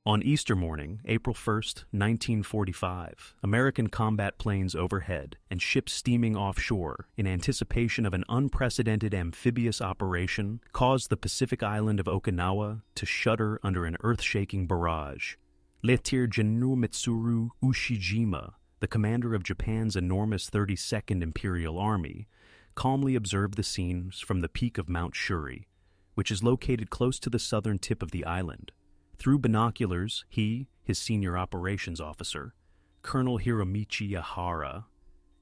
On Easter morning, April 1st, 1945, American combat planes overhead and ships steaming offshore in anticipation of an unprecedented amphibious operation caused the Pacific island of Okinawa to shudder under an earth-shaking barrage. Lieutenant General Mitsuru Ushijima, the commander of Japan's enormous 32nd Imperial Army, calmly observed the scenes from the peak of Mount Shuri, which is located close to the southern tip of the island. Through binoculars, he, his senior operations officer, Colonel Hiromichi Yahara,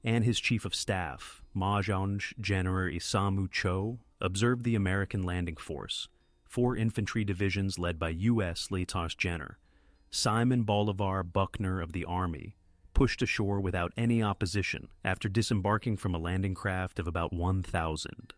and his chief of staff, Major General Isamu Cho, observed the American landing force, 4 infantry divisions led by U.S. Lieutenant General Simon Bolivar Buckner of the Army, pushed ashore without any opposition after disembarking from a landing craft of about 1,000.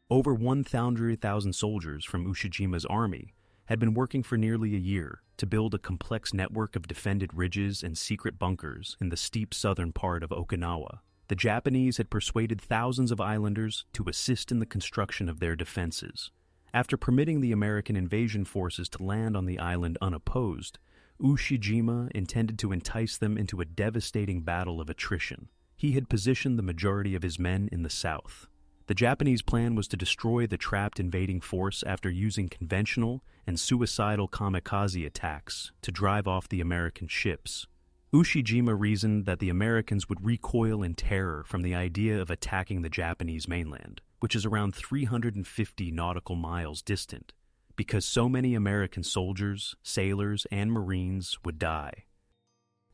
Over 100,000 soldiers from Ushijima's army had been working for nearly a year to build a complex network of defended ridges and secret bunkers in the steep southern part of Okinawa. The Japanese had persuaded thousands of islanders to assist in the construction of their defenses. After permitting the American invasion forces to land on the island unopposed, Ushijima intended to entice them into a devastating battle of attrition. He had positioned the majority of his men in the south. The Japanese plan was to destroy the trapped invading force after using conventional and suicidal kamikaze attacks to drive off the American ships. Ushijima reasoned that the Americans would recoil in terror from the idea of attacking the Japanese mainland, which is around 350 nautical miles distant, because so many American soldiers, sailors, and Marines would die.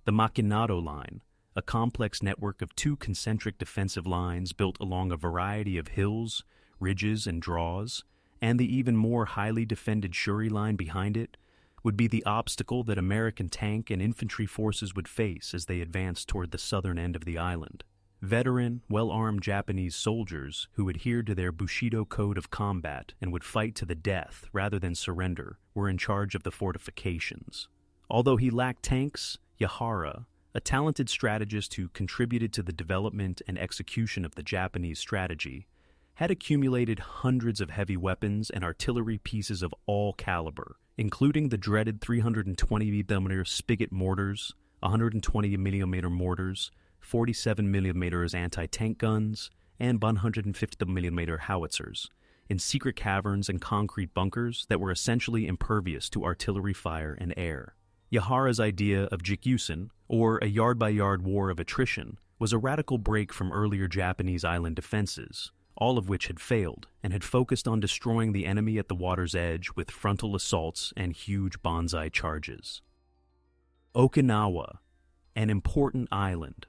The Machinado line, a complex network of 2 concentric defensive lines built along a variety of hills, ridges, and draws, and the even more highly defended Shuri line behind it, would be the obstacle that American tank and infantry forces would face as they advanced toward the southern end of the island. Veteran, well-armed Japanese soldiers who adhered to their Bushido code of combat and would fight to the death rather than surrender were in charge of the fortifications. Although he lacked tanks, Yahara, a talented strategist who contributed to the development and execution of the Japanese strategy, had accumulated hundreds of heavy weapons and artillery pieces of all caliber, including the dreaded 320mm spigot mortars, 120mm mortars, 47mm anti-tank guns, and 150mm howitzers, in secret caverns and concrete bunkers that were essentially impervious to artillery fire and air. Yahara's idea of jikusen, or a yard-by-yard war of attrition, was a radical break from earlier Japanese island defenses, all of which had failed and had focused on destroying the enemy at the water's edge with frontal assaults and huge banzai charges. Okinawa, an important island.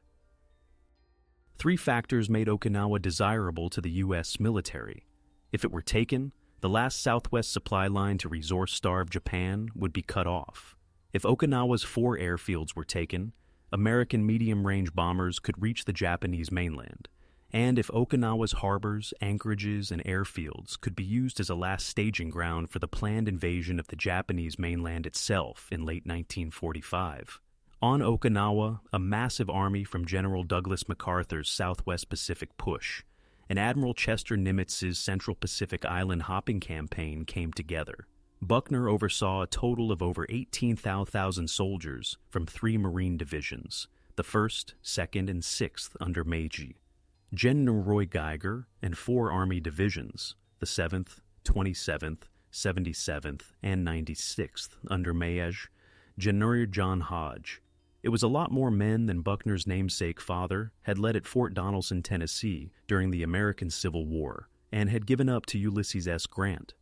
3 factors made Okinawa desirable to the U.S. military. If it were taken, the last southwest supply line to resource-starved Japan would be cut off. If Okinawa's 4 airfields were taken, American medium-range bombers could reach the Japanese mainland, and if Okinawa's harbors, anchorages, and airfields could be used as a last staging ground for the planned invasion of the Japanese mainland itself in late 1945. On Okinawa, a massive army from General Douglas MacArthur's Southwest Pacific Push and Admiral Chester Nimitz's Central Pacific Island hopping campaign came together. Buckner oversaw a total of over 18,000 soldiers from 3 Marine divisions, the 1st, 2nd, and 6th under Meiji. General Roy Geiger and 4 Army divisions, the 7th, 27th, 77th, and 96th under Major General John Hodge. It was a lot more men than Buckner's namesake father had led at Fort Donelson, Tennessee during the American Civil War, and had given up to Ulysses S. Grant.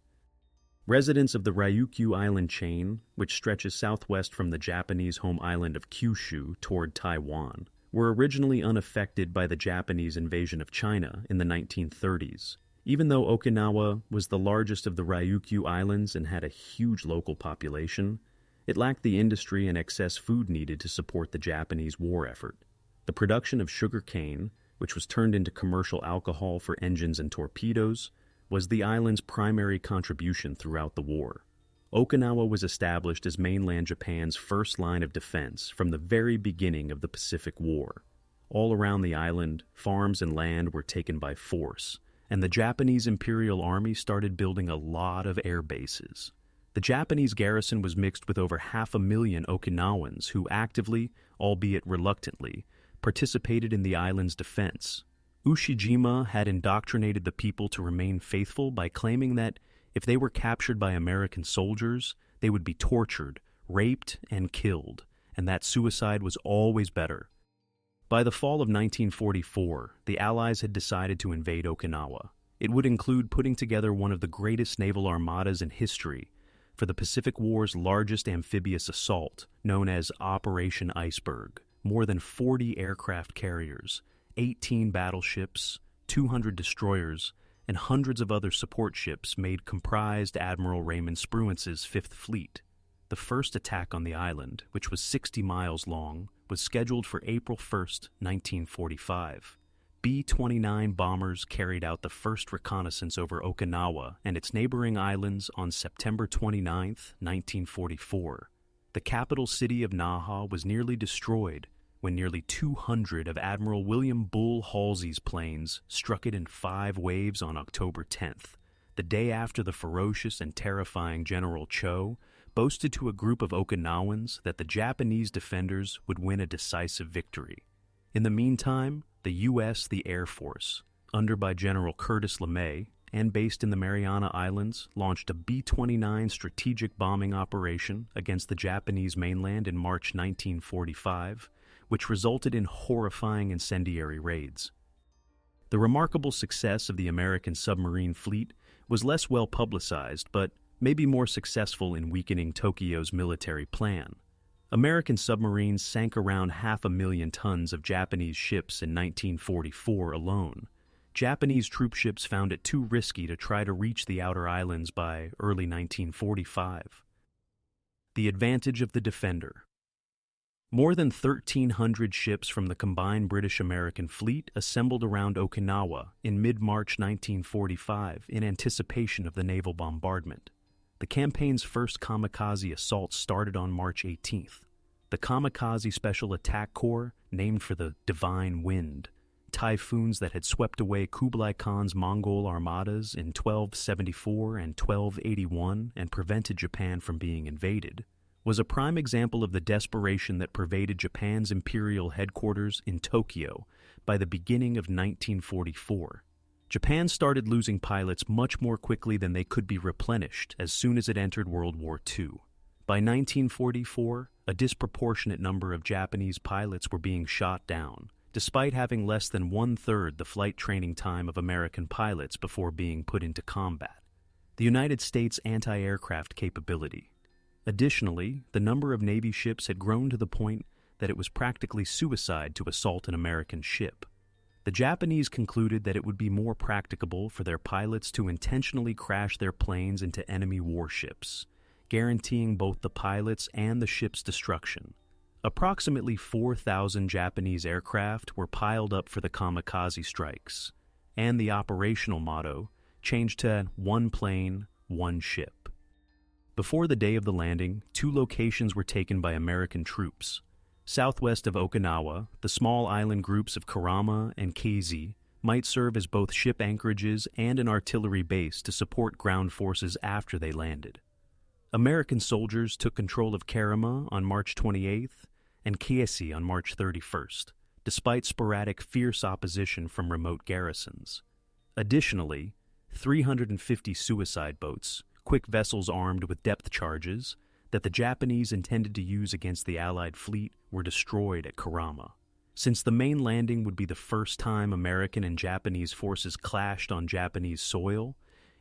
Residents of the Ryukyu Island chain, which stretches southwest from the Japanese home island of Kyushu toward Taiwan, were originally unaffected by the Japanese invasion of China in the 1930s. Even though Okinawa was the largest of the Ryukyu Islands and had a huge local population, it lacked the industry and excess food needed to support the Japanese war effort. The production of sugar cane, which was turned into commercial alcohol for engines and torpedoes, was the island's primary contribution throughout the war. Okinawa was established as mainland Japan's first line of defense from the very beginning of the Pacific War. All around the island, farms and land were taken by force, and the Japanese Imperial Army started building a lot of air bases. The The Japanese garrison was mixed with over 500,000 Okinawans who actively, albeit reluctantly, participated in the island's defense. Ushijima had indoctrinated the people to remain faithful by claiming that if they were captured by American soldiers, they would be tortured, raped, and killed, and that suicide was always better. By the fall of 1944, the Allies had decided to invade Okinawa. It would include putting together one of the greatest naval armadas in history for the Pacific War's largest amphibious assault, known as Operation Iceberg. More than 40 aircraft carriers, 18 battleships, 200 destroyers, and hundreds of other support ships comprised Admiral Raymond Spruance's Fifth Fleet. The first attack on the island, which was 60 miles long, was scheduled for April 1, 1945. B-29 bombers carried out the first reconnaissance over Okinawa and its neighboring islands on September 29, 1944. The capital city of Naha was nearly destroyed when nearly 200 of Admiral William Bull Halsey's planes struck it in 5 waves on October 10th, the day after the ferocious and terrifying General Cho boasted to a group of Okinawans that the Japanese defenders would win a decisive victory. In the meantime, the U.S. the Air Force, under by General Curtis LeMay, and based in the Mariana Islands, launched a B-29 strategic bombing operation against the Japanese mainland in March 1945, which resulted in horrifying incendiary raids. The remarkable success of the American submarine fleet was less well publicized, but maybe more successful in weakening Tokyo's military plan. American submarines sank around 500,000 tons of Japanese ships in 1944 alone. Japanese troop ships found it too risky to try to reach the outer islands by early 1945. The advantage of the defender. More than 1,300 ships from the combined British-American fleet assembled around Okinawa in mid-March 1945 in anticipation of the naval bombardment. The campaign's first kamikaze assault started on March 18th. The Kamikaze Special Attack Corps, named for the Divine Wind, typhoons that had swept away Kublai Khan's Mongol armadas in 1274 and 1281 and prevented Japan from being invaded, was a prime example of the desperation that pervaded Japan's imperial headquarters in Tokyo by the beginning of 1944. Japan started losing pilots much more quickly than they could be replenished as soon as it entered World War II. By 1944, a disproportionate number of Japanese pilots were being shot down, despite having less than one-third the flight training time of American pilots before being put into combat. The United States' anti-aircraft capability. Additionally, the number of Navy ships had grown to the point that it was practically suicide to assault an American ship. The Japanese concluded that it would be more practicable for their pilots to intentionally crash their planes into enemy warships, guaranteeing both the pilots and the ship's destruction. Approximately 4,000 Japanese aircraft were piled up for the kamikaze strikes, and the operational motto changed to one plane, one ship. Before the day of the landing, 2 locations were taken by American troops. Southwest of Okinawa, the small island groups of Karama and Keizi might serve as both ship anchorages and an artillery base to support ground forces after they landed. American soldiers took control of Karama on March 28th and Keizi on March 31st, despite sporadic fierce opposition from remote garrisons. Additionally, 350 suicide boats, quick vessels armed with depth charges, that the Japanese intended to use against the Allied fleet were destroyed at Karama. Since the main landing would be the first time American and Japanese forces clashed on Japanese soil,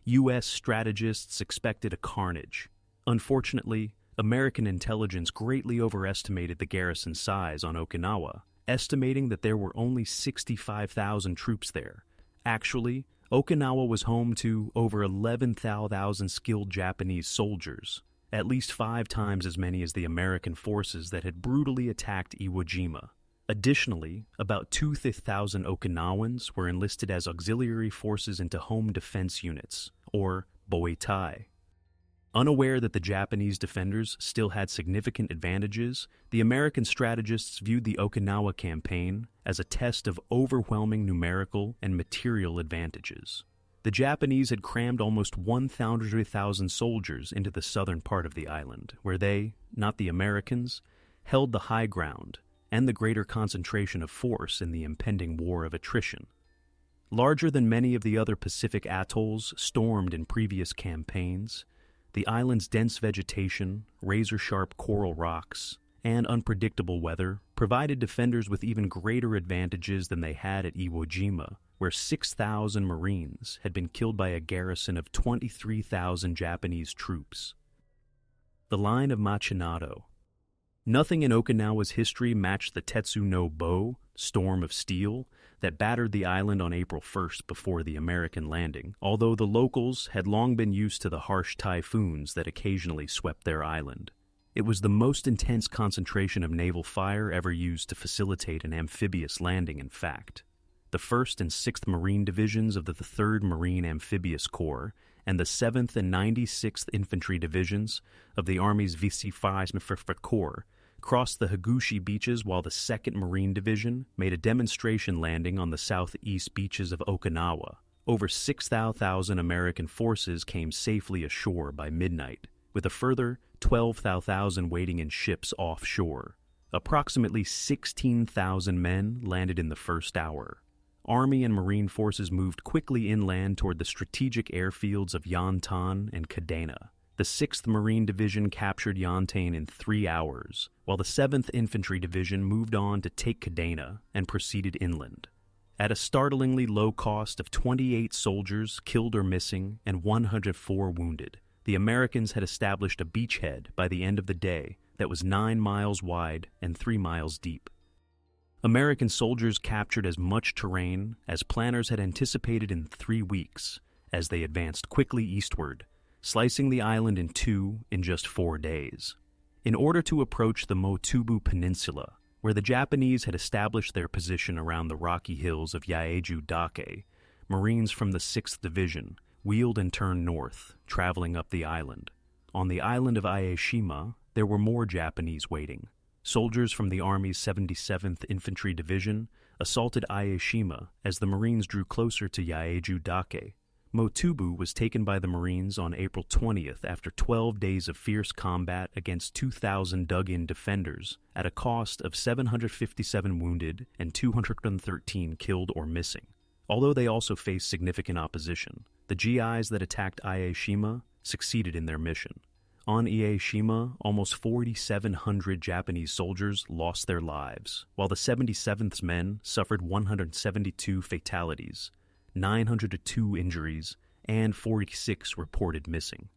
U.S. strategists expected a carnage. Unfortunately, American intelligence greatly overestimated the garrison size on Okinawa, estimating that there were only 65,000 troops there. Actually, Okinawa was home to over 11,000 skilled Japanese soldiers, at least 5 times as many as the American forces that had brutally attacked Iwo Jima. Additionally, about 2,000 Okinawans were enlisted as auxiliary forces into home defense units, or boitai. Unaware that the Japanese defenders still had significant advantages, the American strategists viewed the Okinawa campaign as a test of overwhelming numerical and material advantages. The Japanese had crammed almost 100,000 soldiers into the southern part of the island, where they, not the Americans, held the high ground and the greater concentration of force in the impending war of attrition. Larger than many of the other Pacific atolls stormed in previous campaigns, the island's dense vegetation, razor-sharp coral rocks, and unpredictable weather provided defenders with even greater advantages than they had at Iwo Jima, where 6,000 Marines had been killed by a garrison of 23,000 Japanese troops. The line of Machinado. Nothing in Okinawa's history matched the Tetsu no Bo, storm of steel, that battered the island on April 1st before the American landing, although the locals had long been used to the harsh typhoons that occasionally swept their island. It was the most intense concentration of naval fire ever used to facilitate an amphibious landing, in fact. The 1st and 6th Marine Divisions of the 3rd Marine Amphibious Corps and the 7th and 96th Infantry Divisions of the Army's Vice-First Corps crossed the Higuchi beaches, while the 2nd Marine Division made a demonstration landing on the southeast beaches of Okinawa. Over 6,000 American forces came safely ashore by midnight, with a further 12,000 waiting in ships offshore. Approximately 16,000 men landed in the first hour. Army and Marine forces moved quickly inland toward the strategic airfields of Yantan and Kadena. The 6th Marine Division captured Yantan in 3 hours, while the 7th Infantry Division moved on to take Kadena and proceeded inland. At a startlingly low cost of 28 soldiers killed or missing and 104 wounded, the Americans had established a beachhead by the end of the day that was 9 miles wide and 3 miles deep. American soldiers captured as much terrain as planners had anticipated in 3 weeks as they advanced quickly eastward, slicing the island in two in just 4 days. In order to approach the Mitsuru Peninsula, where the Japanese had established their position around the rocky hills of Yaeju Dake, Marines from the 6th Division wheeled and turned north, traveling up the island. On the island of Aeshima, there were more Japanese waiting. Soldiers from the Army's 77th Infantry Division assaulted Aeshima as the Marines drew closer to Yaeju Dake. Mitsuru was taken by the Marines on April 20th after 12 days of fierce combat against 2,000 dug-in defenders at a cost of 757 wounded and 213 killed or missing. Although they also faced significant opposition, the GIs that attacked Aeshima succeeded in their mission. On Aeshima, almost 4,700 Japanese soldiers lost their lives, while the 77th's men suffered 172 fatalities, 902 injuries, and 46 reported missing.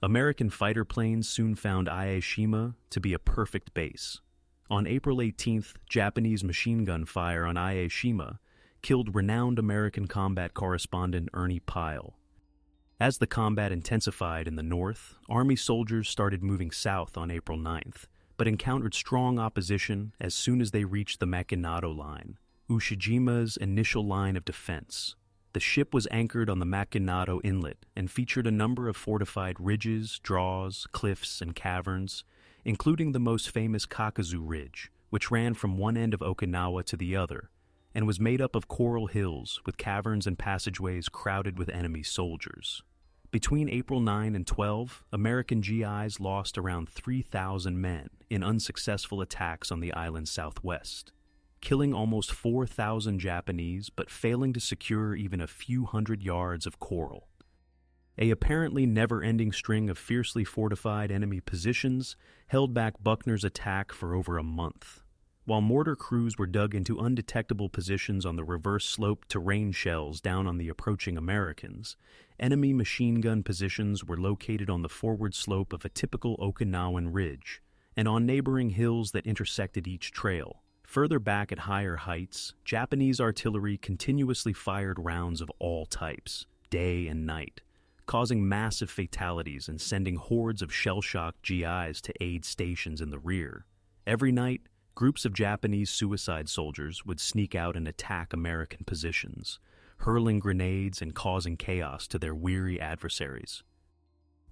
American fighter planes soon found Aeshima to be a perfect base. On April 18th, Japanese machine gun fire on Aeshima killed renowned American combat correspondent Ernie Pyle. As the combat intensified in the north, Army soldiers started moving south on April 9th, but encountered strong opposition as soon as they reached the Machinado line, Ushijima's initial line of defense. The ship was anchored on the Machinado Inlet and featured a number of fortified ridges, draws, cliffs, and caverns, including the most famous Kakazu Ridge, which ran from one end of Okinawa to the other, and was made up of coral hills with caverns and passageways crowded with enemy soldiers. Between April 9 and 12, American GIs lost around 3,000 men in unsuccessful attacks on the island's southwest, killing almost 4,000 Japanese but failing to secure even a few hundred yards of coral. A apparently never-ending string of fiercely fortified enemy positions held back Buckner's attack for over a month. While mortar crews were dug into undetectable positions on the reverse slope to rain shells down on the approaching Americans, enemy machine gun positions were located on the forward slope of a typical Okinawan ridge and on neighboring hills that intersected each trail. Further back at higher heights, Japanese artillery continuously fired rounds of all types, day and night, causing massive fatalities and sending hordes of shell-shocked GIs to aid stations in the rear. Every night, groups of Japanese suicide soldiers would sneak out and attack American positions, hurling grenades and causing chaos to their weary adversaries.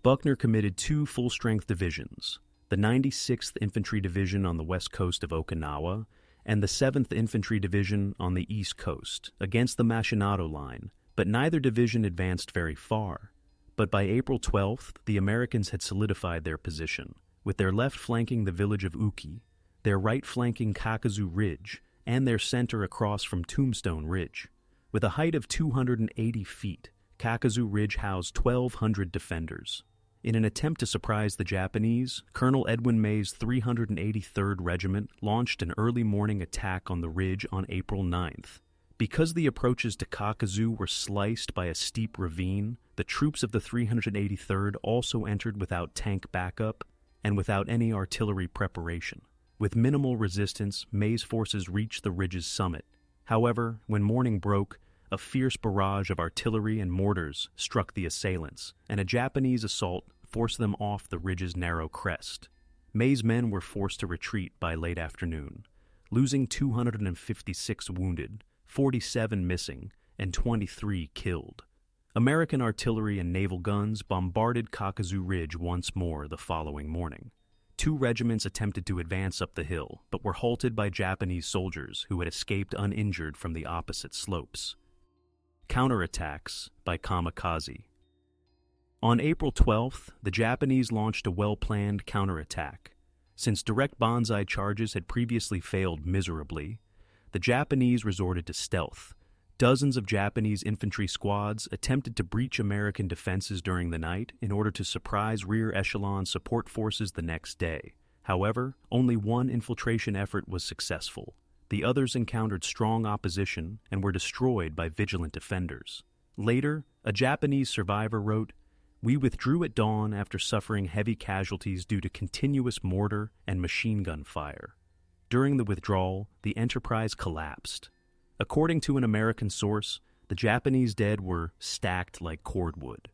Buckner committed 2 full-strength divisions, the 96th Infantry Division on the west coast of Okinawa and the 7th Infantry Division on the east coast, against the Machinado line, but neither division advanced very far. But by April 12th, the Americans had solidified their position, with their left flanking the village of Uki, their right flanking Kakuzu Ridge, and their center across from Tombstone Ridge. With a height of 280 feet, Kakuzu Ridge housed 1,200 defenders. In an attempt to surprise the Japanese, Colonel Edwin May's 383rd Regiment launched an early morning attack on the ridge on April 9th. Because the approaches to Kakuzu were sliced by a steep ravine, the troops of the 383rd also entered without tank backup and without any artillery preparation. With minimal resistance, May's forces reached the ridge's summit. However, when morning broke, a fierce barrage of artillery and mortars struck the assailants, and a Japanese assault forced them off the ridge's narrow crest. May's men were forced to retreat by late afternoon, losing 256 wounded, 47 missing, and 23 killed. American artillery and naval guns bombarded Kakuzu Ridge once more the following morning. 2 regiments attempted to advance up the hill, but were halted by Japanese soldiers who had escaped uninjured from the opposite slopes. Counterattacks by kamikaze. On April 12th, the Japanese launched a well-planned counterattack. Since direct banzai charges had previously failed miserably, the Japanese resorted to stealth. Dozens of Japanese infantry squads attempted to breach American defenses during the night in order to surprise rear echelon support forces the next day. However, only one infiltration effort was successful. The others encountered strong opposition and were destroyed by vigilant defenders. Later, a Japanese survivor wrote, "We withdrew at dawn after suffering heavy casualties due to continuous mortar and machine gun fire. During the withdrawal, the Enterprise collapsed." According to an American source, the Japanese dead were stacked like cordwood.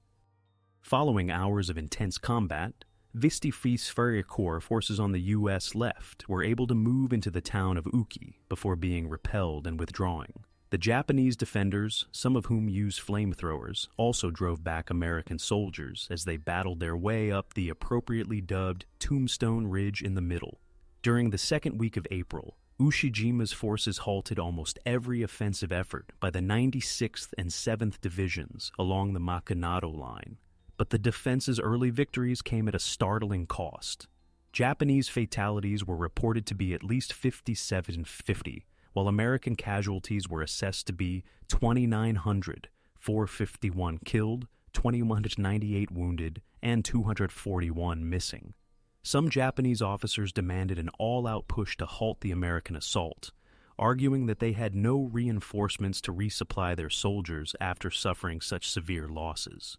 Following hours of intense combat, Vistefries Corps forces on the U.S. left were able to move into the town of Uki before being repelled and withdrawing. The Japanese defenders, some of whom used flamethrowers, also drove back American soldiers as they battled their way up the appropriately dubbed Tombstone Ridge in the middle. During the second week of April, Ushijima's forces halted almost every offensive effort by the 96th and 7th Divisions along the Machinado line. But the defense's early victories came at a startling cost. Japanese fatalities were reported to be at least 5750, while American casualties were assessed to be 2,900, 451 killed, 2,198 wounded, and 241 missing. Some Japanese officers demanded an all-out push to halt the American assault, arguing that they had no reinforcements to resupply their soldiers after suffering such severe losses.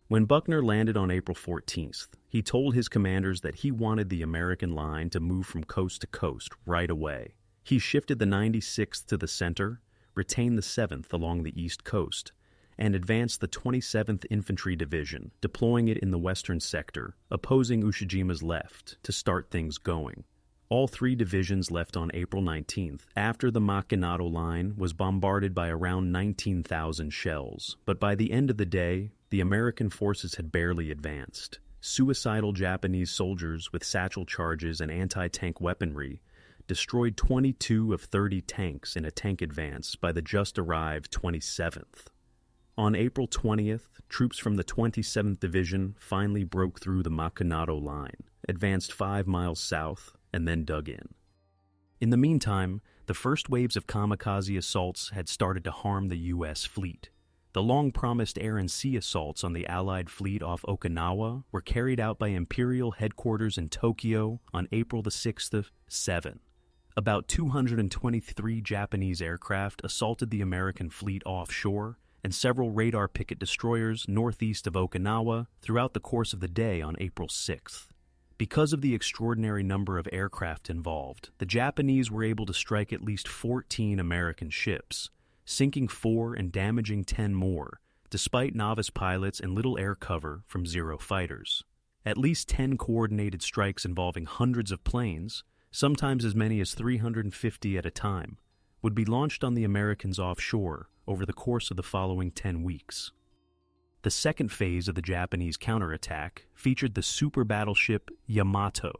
When Buckner landed on April 14th, he told his commanders that he wanted the American line to move from coast to coast right away. He shifted the 96th to the center, retained the 7th along the east coast, and advanced the 27th Infantry Division, deploying it in the western sector, opposing Ushijima's left, to start things going. All 3 divisions left on April 19th, after the Machinado line was bombarded by around 19,000 shells, but by the end of the day, the American forces had barely advanced. Suicidal Japanese soldiers with satchel charges and anti-tank weaponry destroyed 22 of 30 tanks in a tank advance by the just-arrived 27th. On April 20th, troops from the 27th Division finally broke through the Machinado line, advanced 5 miles south, and then dug in. In the meantime, the first waves of kamikaze assaults had started to harm the U.S. fleet. The long-promised air and sea assaults on the Allied fleet off Okinawa were carried out by Imperial headquarters in Tokyo on April the 6th of 7. About 223 Japanese aircraft assaulted the American fleet offshore, and several radar picket destroyers northeast of Okinawa throughout the course of the day on April 6th. Because of the extraordinary number of aircraft involved, the Japanese were able to strike at least 14 American ships, sinking 4 and damaging 10 more, despite novice pilots and little air cover from Zero fighters. At least 10 coordinated strikes involving hundreds of planes, sometimes as many as 350 at a time, would be launched on the Americans offshore over the course of the following 10 weeks. The second phase of the Japanese counterattack featured the super battleship Yamato,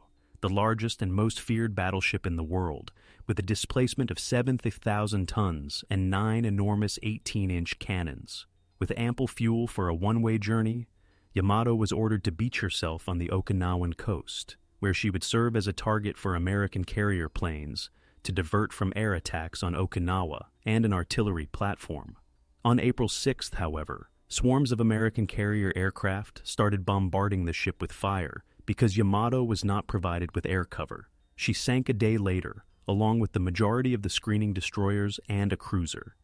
the largest and most feared battleship in the world, with a displacement of 7,000 tons and 9 enormous 18-inch cannons. With ample fuel for a one-way journey, Yamato was ordered to beach herself on the Okinawan coast, where she would serve as a target for American carrier planes to divert from air attacks on Okinawa and an artillery platform. On April 6th, however, swarms of American carrier aircraft started bombarding the ship with fire because Yamato was not provided with air cover. She sank a day later, along with the majority of the screening destroyers and a cruiser.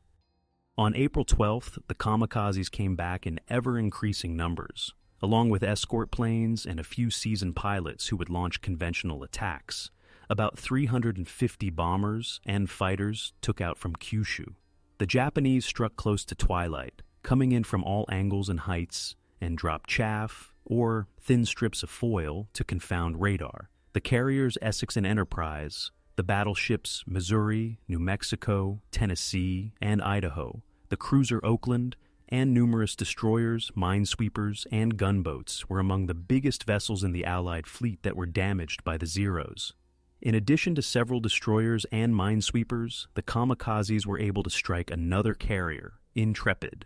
On April 12th, the kamikazes came back in ever-increasing numbers, along with escort planes and a few seasoned pilots who would launch conventional attacks. About 350 bombers and fighters took out from Kyushu. The Japanese struck close to twilight, coming in from all angles and heights, and dropped chaff or thin strips of foil to confound radar. The carriers Essex and Enterprise, the battleships Missouri, New Mexico, Tennessee, and Idaho, the cruiser Oakland, and numerous destroyers, minesweepers, and gunboats were among the biggest vessels in the Allied fleet that were damaged by the Zeros. In addition to several destroyers and minesweepers, the kamikazes were able to strike another carrier, Intrepid,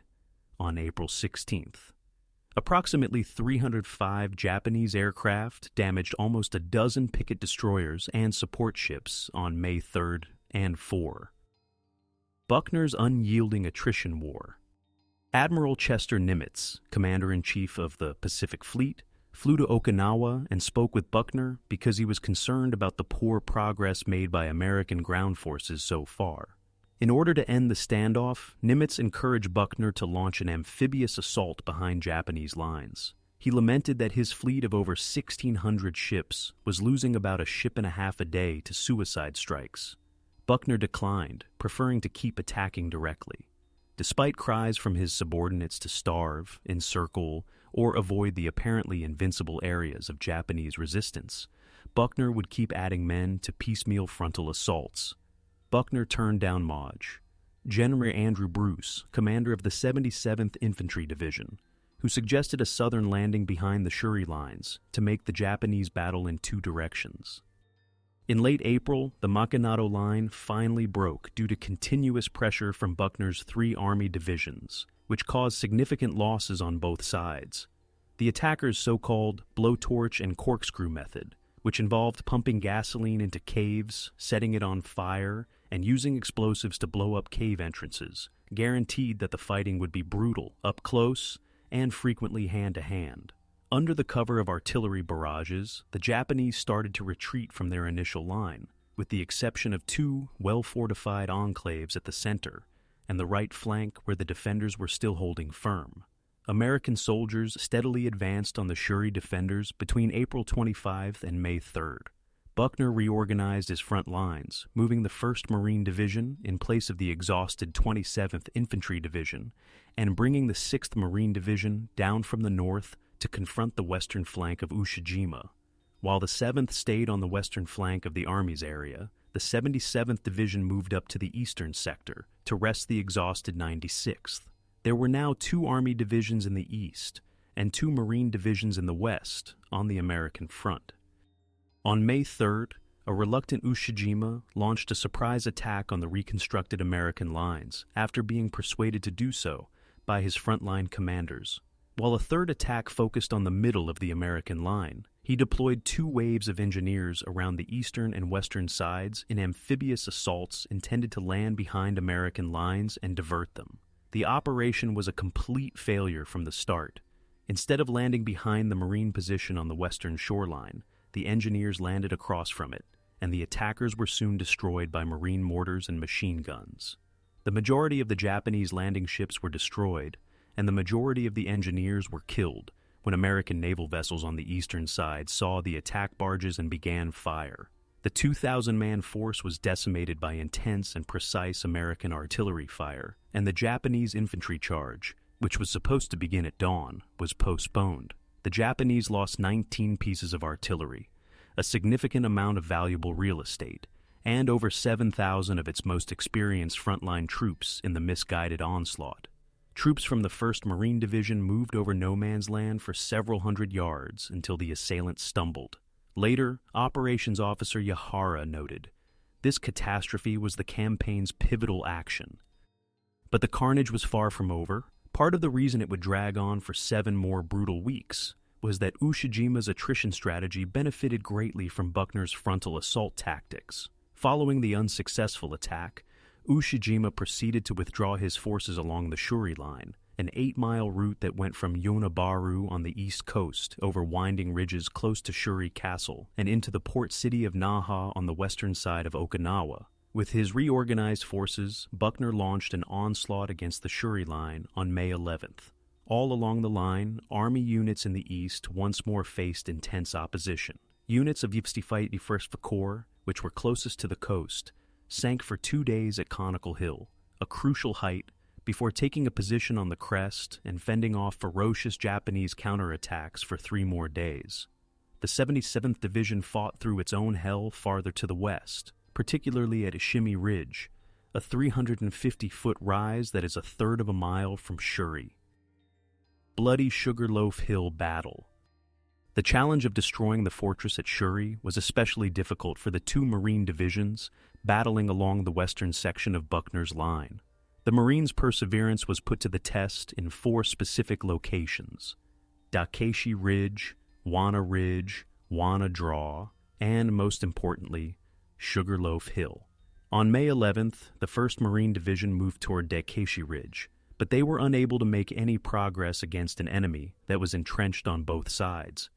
on April 16th. Approximately 305 Japanese aircraft damaged almost a dozen picket destroyers and support ships on May 3rd and 4. Buckner's unyielding attrition war. Admiral Chester Nimitz, Commander-in-Chief of the Pacific Fleet, flew to Okinawa and spoke with Buckner because he was concerned about the poor progress made by American ground forces so far. In order to end the standoff, Nimitz encouraged Buckner to launch an amphibious assault behind Japanese lines. He lamented that his fleet of over 1,600 ships was losing about a ship and a half a day to suicide strikes. Buckner declined, preferring to keep attacking directly. Despite cries from his subordinates to starve, encircle, or avoid the apparently invincible areas of Japanese resistance, Buckner would keep adding men to piecemeal frontal assaults. Buckner turned down Maj. General Andrew Bruce, commander of the 77th Infantry Division, who suggested a southern landing behind the Shuri lines to make the Japanese battle in two directions. In late April, the Machinado line finally broke due to continuous pressure from Buckner's 3 Army divisions, which caused significant losses on both sides. The attackers' so-called blowtorch and corkscrew method, which involved pumping gasoline into caves, setting it on fire, and using explosives to blow up cave entrances, guaranteed that the fighting would be brutal, up close, and frequently hand-to-hand. Under the cover of artillery barrages, the Japanese started to retreat from their initial line, with the exception of 2 well-fortified enclaves at the center and the right flank where the defenders were still holding firm. American soldiers steadily advanced on the Shuri defenders between April 25th and May 3rd. Buckner reorganized his front lines, moving the 1st Marine Division in place of the exhausted 27th Infantry Division, and bringing the 6th Marine Division down from the north to confront the western flank of Ushijima. While the 7th stayed on the western flank of the Army's area, the 77th Division moved up to the eastern sector to rest the exhausted 96th. There were now 2 Army divisions in the east and 2 Marine divisions in the west on the American front. On May 3rd, a reluctant Ushijima launched a surprise attack on the reconstructed American lines after being persuaded to do so by his frontline commanders. While a third attack focused on the middle of the American line, he deployed 2 waves of engineers around the eastern and western sides in amphibious assaults intended to land behind American lines and divert them. The operation was a complete failure from the start. Instead of landing behind the Marine position on the western shoreline, the engineers landed across from it, and the attackers were soon destroyed by Marine mortars and machine guns. The majority of the Japanese landing ships were destroyed, and the majority of the engineers were killed when American naval vessels on the eastern side saw the attack barges and began fire. The 2,000-man force was decimated by intense and precise American artillery fire, and the Japanese infantry charge, which was supposed to begin at dawn, was postponed. The Japanese lost 19 pieces of artillery, a significant amount of valuable real estate, and over 7,000 of its most experienced frontline troops in the misguided onslaught. Troops from the 1st Marine Division moved over no man's land for several hundred yards until the assailants stumbled, Later, Operations Officer Yahara noted, "This catastrophe was the campaign's pivotal action." But the carnage was far from over. Part of the reason it would drag on for 7 more brutal weeks was that Ushijima's attrition strategy benefited greatly from Buckner's frontal assault tactics. Following the unsuccessful attack, Ushijima proceeded to withdraw his forces along the Shuri line, an 8-mile route that went from Yonabaru on the east coast over winding ridges close to Shuri Castle and into the port city of Naha on the western side of Okinawa. With his reorganized forces, Buckner launched an onslaught against the Shuri line on May 11th. All along the line, Army units in the east once more faced intense opposition. Units of 51st Corps, which were closest to the coast, sank for 2 days at Conical Hill, a crucial height, before taking a position on the crest and fending off ferocious Japanese counterattacks for 3 more days. The 77th Division fought through its own hell farther to the west, particularly at Ishimi Ridge, a 350-foot rise that is 1/3 of a mile from Shuri. Bloody Sugarloaf Hill Battle. The challenge of destroying the fortress at Shuri was especially difficult for the 2 Marine divisions battling along the western section of Buckner's line. The Marines' perseverance was put to the test in 4 specific locations: Dakeshi Ridge, Wana Ridge, Wana Draw, and, most importantly, Sugarloaf Hill. On May 11th, the 1st Marine Division moved toward Dakeshi Ridge, but they were unable to make any progress against an enemy that was entrenched on both sides.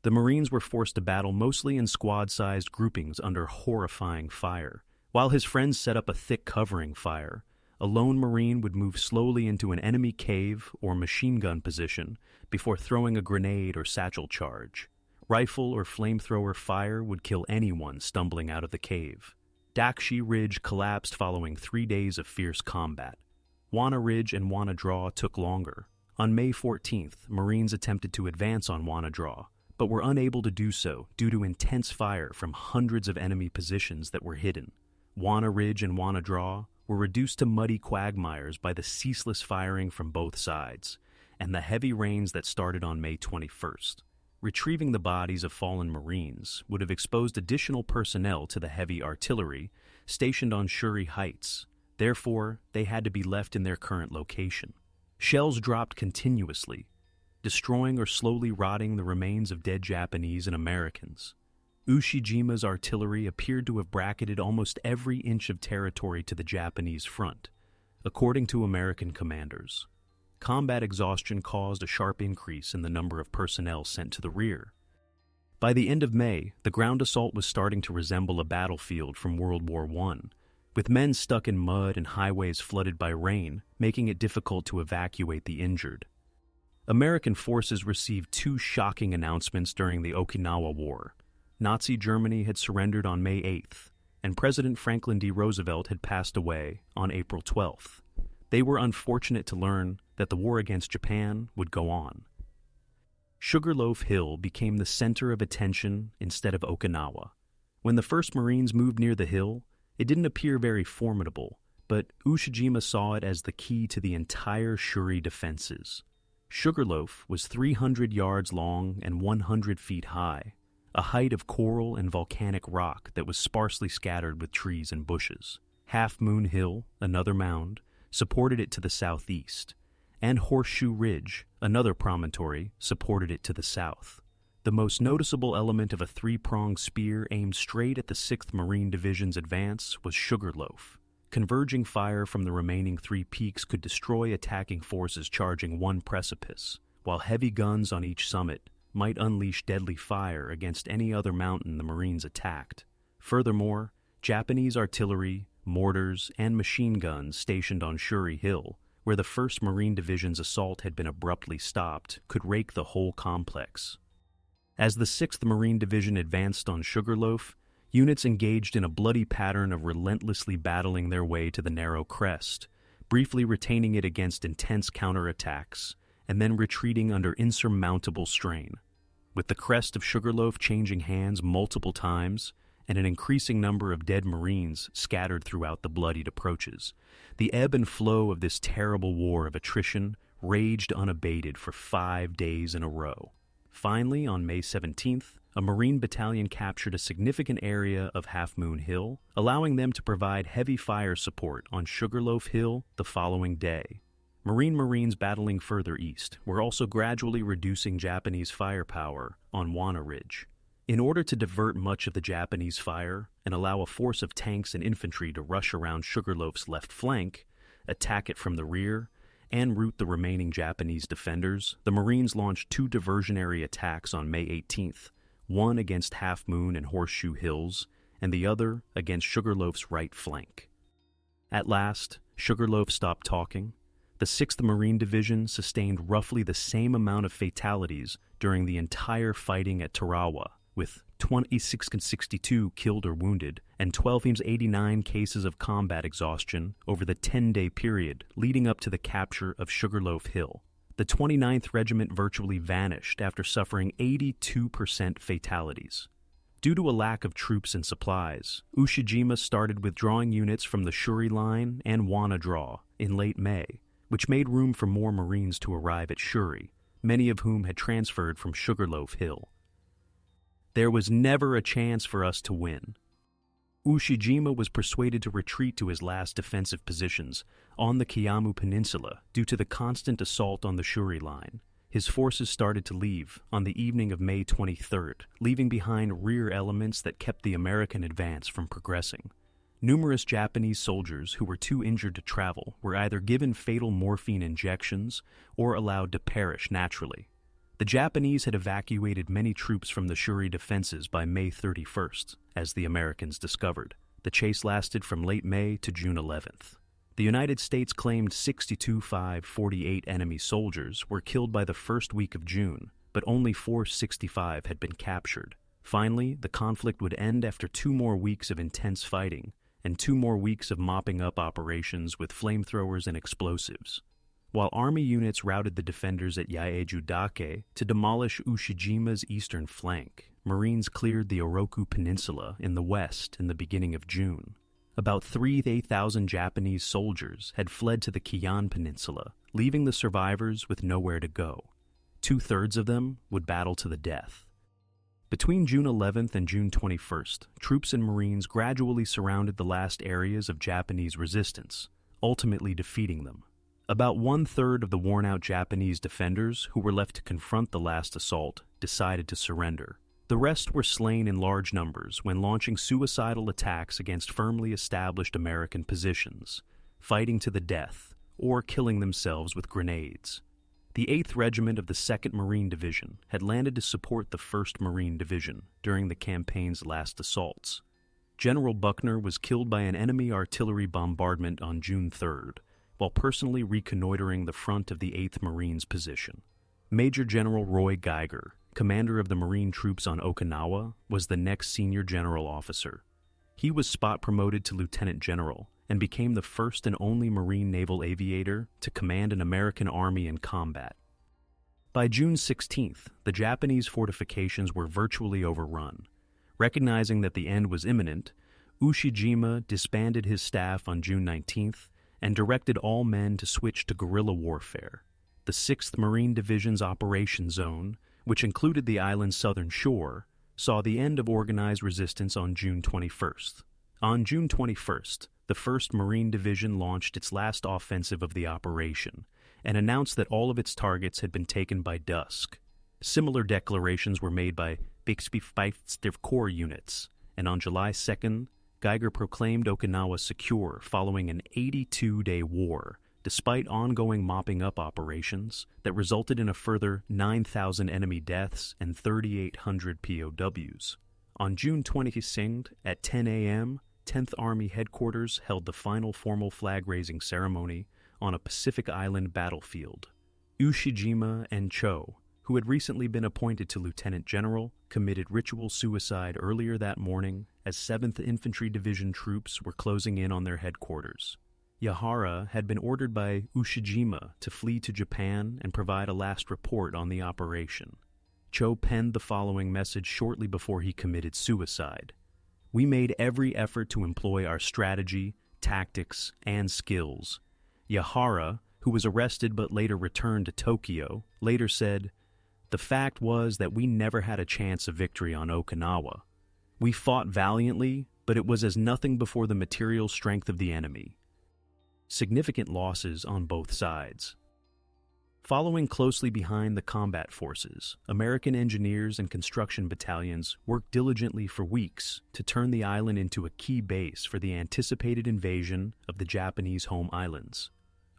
The Marines were forced to battle mostly in squad-sized groupings under horrifying fire. While his friends set up a thick covering fire, a lone Marine would move slowly into an enemy cave or machine gun position before throwing a grenade or satchel charge. Rifle or flamethrower fire would kill anyone stumbling out of the cave. Dakeshi Ridge collapsed following 3 days of fierce combat. Wana Ridge and Wana Draw took longer. On May 14th, Marines attempted to advance on Wana Draw, but were unable to do so due to intense fire from hundreds of enemy positions that were hidden. Wana Ridge and Wana Draw were reduced to muddy quagmires by the ceaseless firing from both sides and the heavy rains that started on May 21st. Retrieving the bodies of fallen Marines would have exposed additional personnel to the heavy artillery stationed on Shuri Heights. Therefore, they had to be left in their current location. Shells dropped continuously, destroying or slowly rotting the remains of dead Japanese and Americans. Ushijima's artillery appeared to have bracketed almost every inch of territory to the Japanese front, according to American commanders. Combat exhaustion caused a sharp increase in the number of personnel sent to the rear. By the end of May, the ground assault was starting to resemble a battlefield from World War I, with men stuck in mud and highways flooded by rain, making it difficult to evacuate the injured. American forces received 2 shocking announcements during the Okinawa War. Nazi Germany had surrendered on May 8th, and President Franklin D. Roosevelt had passed away on April 12th. They were unfortunate to learn that the war against Japan would go on. Sugarloaf Hill became the center of attention instead of Okinawa. When the 1st Marines moved near the hill, it didn't appear very formidable, but Ushijima saw it as the key to the entire Shuri defenses. Sugarloaf was 300 yards long and 100 feet high, a height of coral and volcanic rock that was sparsely scattered with trees and bushes. Half Moon Hill, another mound, supported it to the southeast, and Horseshoe Ridge, another promontory, supported it to the south. The most noticeable element of a 3-pronged spear aimed straight at the 6th Marine Division's advance was Sugarloaf. Converging fire from the remaining 3 peaks could destroy attacking forces charging one precipice, while heavy guns on each summit might unleash deadly fire against any other mountain the Marines attacked. Furthermore, Japanese artillery, mortars, and machine guns stationed on Shuri Hill, where the 1st Marine Division's assault had been abruptly stopped, could rake the whole complex. As the 6th Marine Division advanced on Sugarloaf, units engaged in a bloody pattern of relentlessly battling their way to the narrow crest, briefly retaining it against intense counterattacks, and then retreating under insurmountable strain. With the crest of Sugarloaf changing hands multiple times, and an increasing number of dead Marines scattered throughout the bloodied approaches, the ebb and flow of this terrible war of attrition raged unabated for 5 days in a row. Finally, on May 17th, a Marine battalion captured a significant area of Half Moon Hill, allowing them to provide heavy fire support on Sugarloaf Hill the following day. Marines battling further east were also gradually reducing Japanese firepower on Wana Ridge. In order to divert much of the Japanese fire and allow a force of tanks and infantry to rush around Sugarloaf's left flank, attack it from the rear, and rout the remaining Japanese defenders, the Marines launched 2 diversionary attacks on May 18th, one against Half Moon and Horseshoe Hills, and the other against Sugarloaf's right flank. At last, Sugarloaf stopped talking. The 6th Marine Division sustained roughly the same amount of fatalities during the entire fighting at Tarawa, with 2662 killed or wounded, and 1289 cases of combat exhaustion over the 10-day period leading up to the capture of Sugarloaf Hill. The 29th Regiment virtually vanished after suffering 82% fatalities. Due to a lack of troops and supplies, Ushijima started withdrawing units from the Shuri line and Wana draw in late May, which made room for more Marines to arrive at Shuri, many of whom had transferred from Sugarloaf Hill. There was never a chance for us to win. Ushijima was persuaded to retreat to his last defensive positions on the Kiyan Peninsula due to the constant assault on the Shuri line. His forces started to leave on the evening of May 23rd, leaving behind rear elements that kept the American advance from progressing. Numerous Japanese soldiers who were too injured to travel were either given fatal morphine injections or allowed to perish naturally. The Japanese had evacuated many troops from the Shuri defenses by May 31st, as the Americans discovered. The chase lasted from late May to June 11th. The United States claimed 62,548 enemy soldiers were killed by the first week of June, but only 465 had been captured. Finally, the conflict would end after 2 more weeks of intense fighting and 2 more weeks of mopping up operations with flamethrowers and explosives. While Army units routed the defenders at Yaeju-dake to demolish Ushijima's eastern flank, Marines cleared the Oroku Peninsula in the west in the beginning of June. About 3,000 Japanese soldiers had fled to the Kiyan Peninsula, leaving the survivors with nowhere to go. 2/3 of them would battle to the death. Between June 11th and June 21st, troops and Marines gradually surrounded the last areas of Japanese resistance, ultimately defeating them. About 1/3 of the worn-out Japanese defenders who were left to confront the last assault decided to surrender. The rest were slain in large numbers when launching suicidal attacks against firmly established American positions, fighting to the death, or killing themselves with grenades. The 8th Regiment of the 2nd Marine Division had landed to support the 1st Marine Division during the campaign's last assaults. General Buckner was killed by an enemy artillery bombardment on June 3rd, while personally reconnoitering the front of the 8th Marines' position. Major General Roy Geiger, commander of the Marine troops on Okinawa, was the next senior general officer. He was spot promoted to lieutenant general and became the first and only Marine naval aviator to command an American army in combat. By June 16th, the Japanese fortifications were virtually overrun. Recognizing that the end was imminent, Ushijima disbanded his staff on June 19th and directed all men to switch to guerrilla warfare. The 6th Marine Division's operation zone, which included the island's southern shore, saw the end of organized resistance on June 21st. On June 21st, the 1st Marine Division launched its last offensive of the operation and announced that all of its targets had been taken by dusk. Similar declarations were made by Bixby 5th Corps units, and on July 2nd, Geiger proclaimed Okinawa secure following an 82-day war, despite ongoing mopping-up operations that resulted in a further 9,000 enemy deaths and 3,800 POWs. On June 22nd, at 10 a.m., 10th Army Headquarters held the final formal flag-raising ceremony on a Pacific Island battlefield. Ushijima and Cho, who had recently been appointed to lieutenant general, committed ritual suicide earlier that morning as 7th Infantry Division troops were closing in on their headquarters. Yahara had been ordered by Ushijima to flee to Japan and provide a last report on the operation. Cho penned the following message shortly before he committed suicide. "We made every effort to employ our strategy, tactics, and skills." Yahara, who was arrested but later returned to Tokyo, later said, The fact was that we never had a chance of victory on Okinawa. We fought valiantly, but it was as nothing before the material strength of the enemy. Significant losses on both sides. Following closely behind the combat forces, American engineers and construction battalions worked diligently for weeks to turn the island into a key base for the anticipated invasion of the Japanese home islands.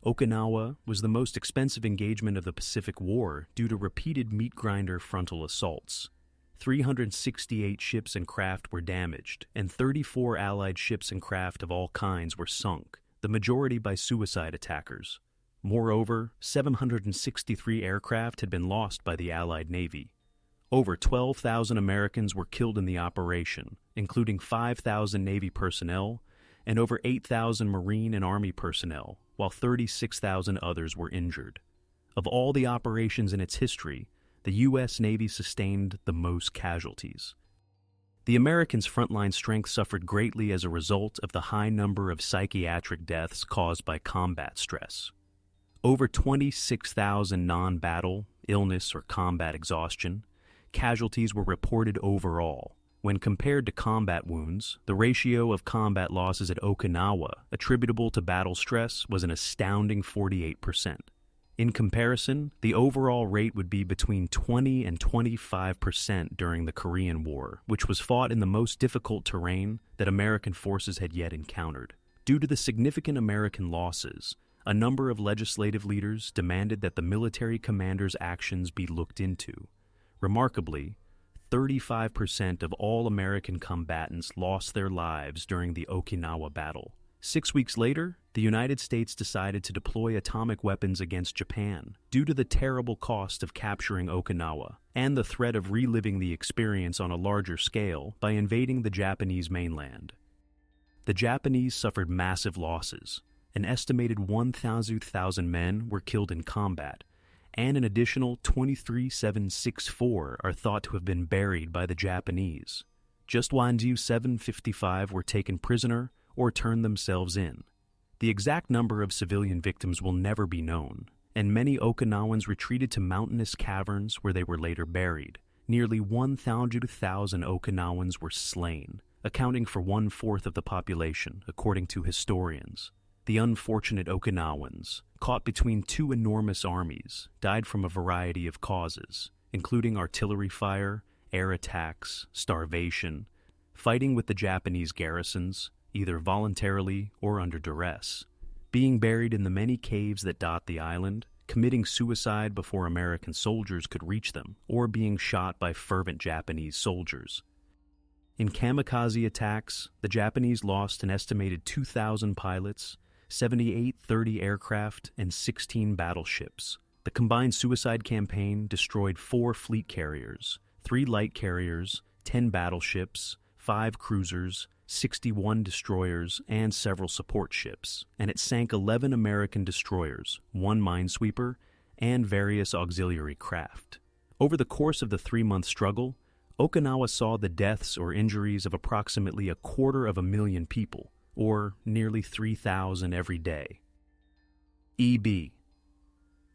Okinawa was the most expensive engagement of the Pacific War due to repeated meat-grinder frontal assaults. 368 ships and craft were damaged, and 34 Allied ships and craft of all kinds were sunk, the majority by suicide attackers. Moreover, 763 aircraft had been lost by the Allied Navy. Over 12,000 Americans were killed in the operation, including 5,000 Navy personnel and over 8,000 Marine and Army personnel, while 36,000 others were injured. Of all the operations in its history, the U.S. Navy sustained the most casualties. The Americans' frontline strength suffered greatly as a result of the high number of psychiatric deaths caused by combat stress. Over 26,000 non-battle, illness, or combat exhaustion casualties were reported overall. When compared to combat wounds, the ratio of combat losses at Okinawa attributable to battle stress was an astounding 48%. In comparison, the overall rate would be between 20 and 25% during the Korean War, which was fought in the most difficult terrain that American forces had yet encountered. Due to the significant American losses, a number of legislative leaders demanded that the military commander's actions be looked into. Remarkably, 35% of all American combatants lost their lives during the Okinawa battle. 6 weeks later, the United States decided to deploy atomic weapons against Japan due to the terrible cost of capturing Okinawa and the threat of reliving the experience on a larger scale by invading the Japanese mainland. The Japanese suffered massive losses. An estimated 1,000 men were killed in combat, and an additional 23,764 are thought to have been buried by the Japanese. Just 755 were taken prisoner or turned themselves in. The exact number of civilian victims will never be known, and many Okinawans retreated to mountainous caverns where they were later buried. Nearly 1,000 Okinawans were slain, accounting for 1/4 of the population, according to historians. The unfortunate Okinawans, caught between two enormous armies, died from a variety of causes, including artillery fire, air attacks, starvation, fighting with the Japanese garrisons, either voluntarily or under duress, being buried in the many caves that dot the island, committing suicide before American soldiers could reach them, or being shot by fervent Japanese soldiers. In kamikaze attacks, the Japanese lost an estimated 2,000 pilots, 78 30 aircraft, and 16 battleships. The combined suicide campaign destroyed 4 fleet carriers, 3 light carriers, 10 battleships, 5 cruisers, 61 destroyers, and several support ships, and it sank 11 American destroyers, 1 minesweeper, and various auxiliary craft. Over the course of the 3-month struggle, Okinawa saw the deaths or injuries of approximately 250,000 people, or nearly 3,000 every day. E.B.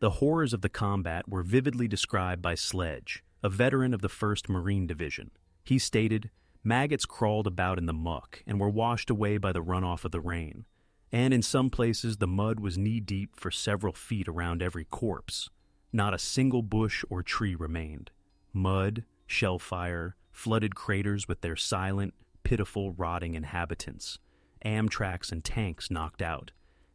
The horrors of the combat were vividly described by Sledge, a veteran of the 1st Marine Division. He stated, "Maggots crawled about in the muck and were washed away by the runoff of the rain, and in some places the mud was knee-deep for several feet around every corpse. Not a single bush or tree remained. Mud, shell fire, flooded craters with their silent, pitiful, rotting inhabitants, Amtraks and tanks knocked out,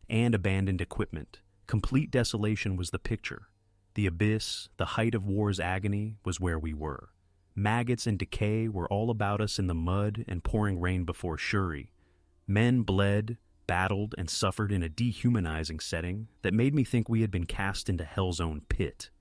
and abandoned equipment. Complete desolation was the picture. The abyss, the height of war's agony, was where we were. Maggots and decay were all about us in the mud and pouring rain before Shuri. Men bled, battled, and suffered in a dehumanizing setting that made me think we had been cast into hell's own pit.